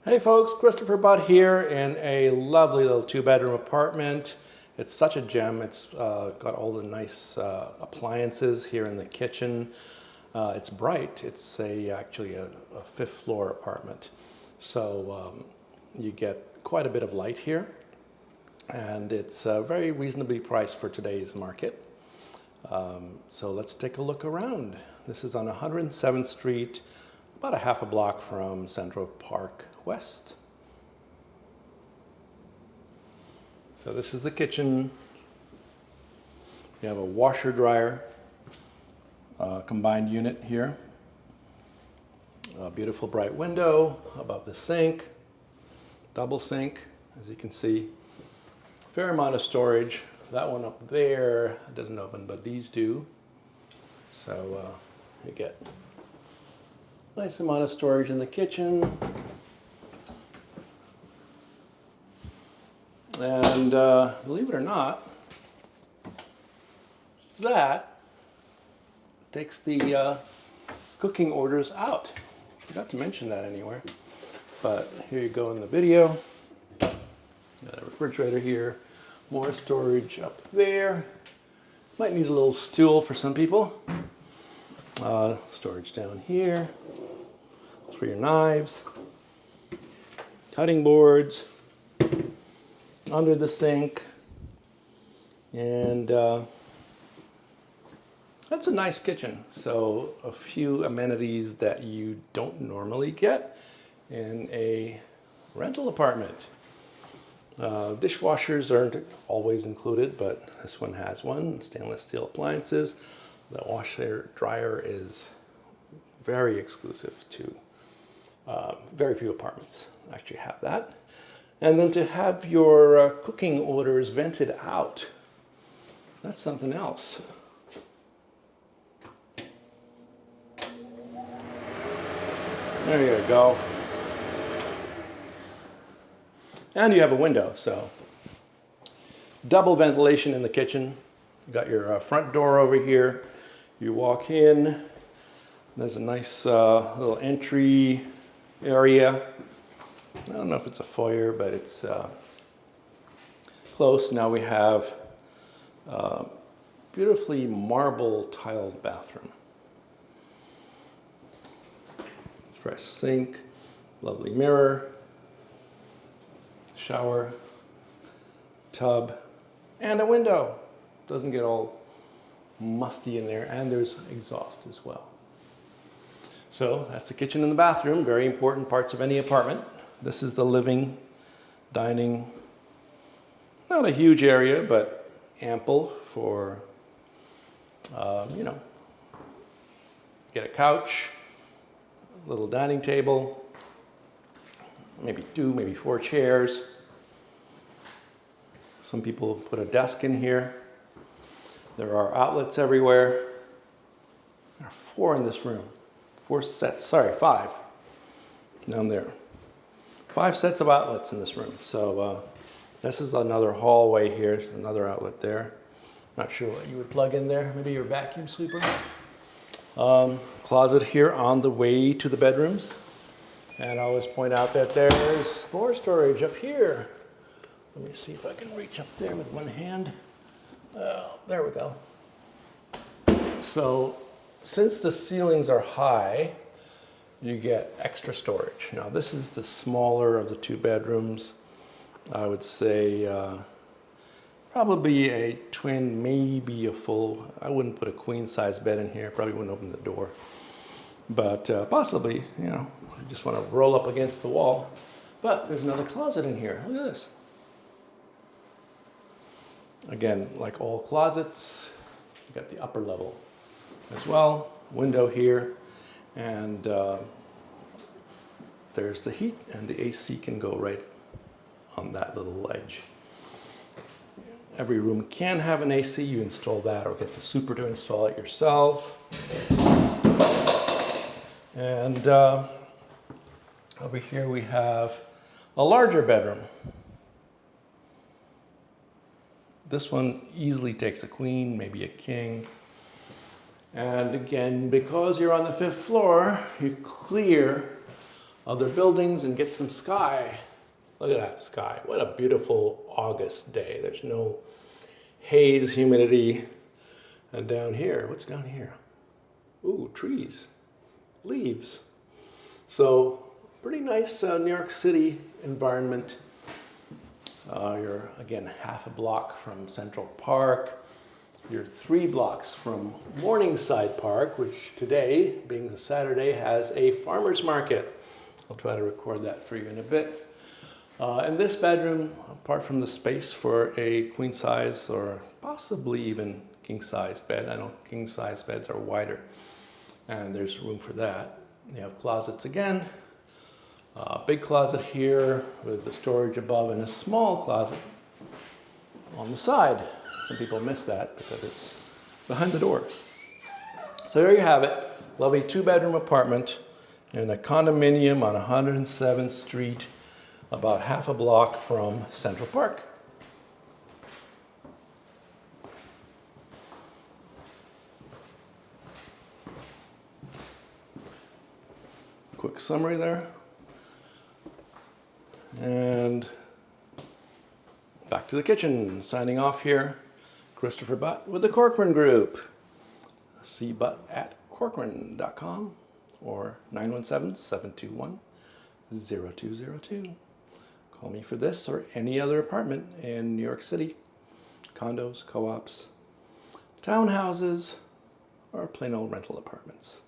Hey folks, Christopher Butt here in a lovely little two-bedroom apartment. It's such a gem. It's got all the nice appliances here in the kitchen. It's bright. It's actually a fifth floor apartment. So you get quite a bit of light here. And it's very reasonably priced for today's market. So let's take a look around. This is on 107th Street, about a half a block from Central Park West. So this is the kitchen. You have a washer dryer combined unit here. A beautiful bright window above the sink, double sink, as you can see. Fair amount of storage. That one up there doesn't open, but these do. So you get a nice amount of storage in the kitchen. And believe it or not, that takes the cooking orders out. Forgot to mention that anywhere. But here you go in the video. Got a refrigerator here. More storage up there. Might need a little stool for some people. Storage down here. It's for your knives. Cutting boards. Under the sink. And that's a nice kitchen. So a few amenities that you don't normally get in a rental apartment. Dishwashers aren't always included, but this one has one. Stainless steel appliances. The washer dryer is very exclusive to very few apartments actually have that. And then to have your cooking orders vented out, that's something else. There you go. And you have a window, so double ventilation in the kitchen. You got your front door over here. You walk in. There's a nice little entry area. I don't know if it's a foyer, but it's close. Now we have a beautifully marble tiled bathroom. Fresh sink, lovely mirror, shower, tub, and a window. Doesn't get all musty in there, and there's exhaust as well. So that's the kitchen and the bathroom, very important parts of any apartment. This is the living, dining, not a huge area, but ample for, get a couch, a little dining table, maybe 2, maybe 4 chairs. Some people put a desk in here. There are outlets everywhere. There are 4 in this room. 5 down there. 5 sets of outlets in this room. So this is another hallway here. There's another outlet there. Not sure what you would plug in there. Maybe your vacuum sweeper. Closet here on the way to the bedrooms. And I always point out that there's more storage up here. Let me see if I can reach up there with one hand. There we go. So since the ceilings are high, you get extra storage. Now this is the smaller of the 2 bedrooms. I would say probably a twin, maybe a full. I wouldn't put a queen size bed in here. Probably wouldn't open the door. But possibly, you just want to roll up against the wall. But there's another closet in here. Look at this. Again, like all closets, you got the upper level as well. Window here. And there's the heat, and the AC can go right on that little ledge. Every room can have an AC. You install that or get the super to install it yourself. And over here we have a larger bedroom. This one easily takes a queen, maybe a king. And again, because you're on the 5th floor, you clear other buildings and get some sky. Look at that sky. What a beautiful August day. There's no haze, humidity. And down here, what's down here? Ooh, trees, leaves. So pretty nice New York City environment. You're, again, half a block from Central Park. You're 3 blocks from Morningside Park, which today, being a Saturday, has a farmer's market. I'll try to record that for you in a bit. And this bedroom, apart from the space for a queen size or possibly even king size bed, I know king size beds are wider and there's room for that. You have closets again. Big closet here with the storage above and a small closet on the side. Some people miss that because it's behind the door. So there you have it. Lovely 2-bedroom apartment in a condominium on 107th Street, about half a block from Central Park. Quick summary there. And back to the kitchen. Signing off here, Christopher Butt with the Corcoran Group. See Butt at corcoran.com or 917-721-0202. Call me for this or any other apartment in New York City. Condos, co-ops, townhouses, or plain old rental apartments.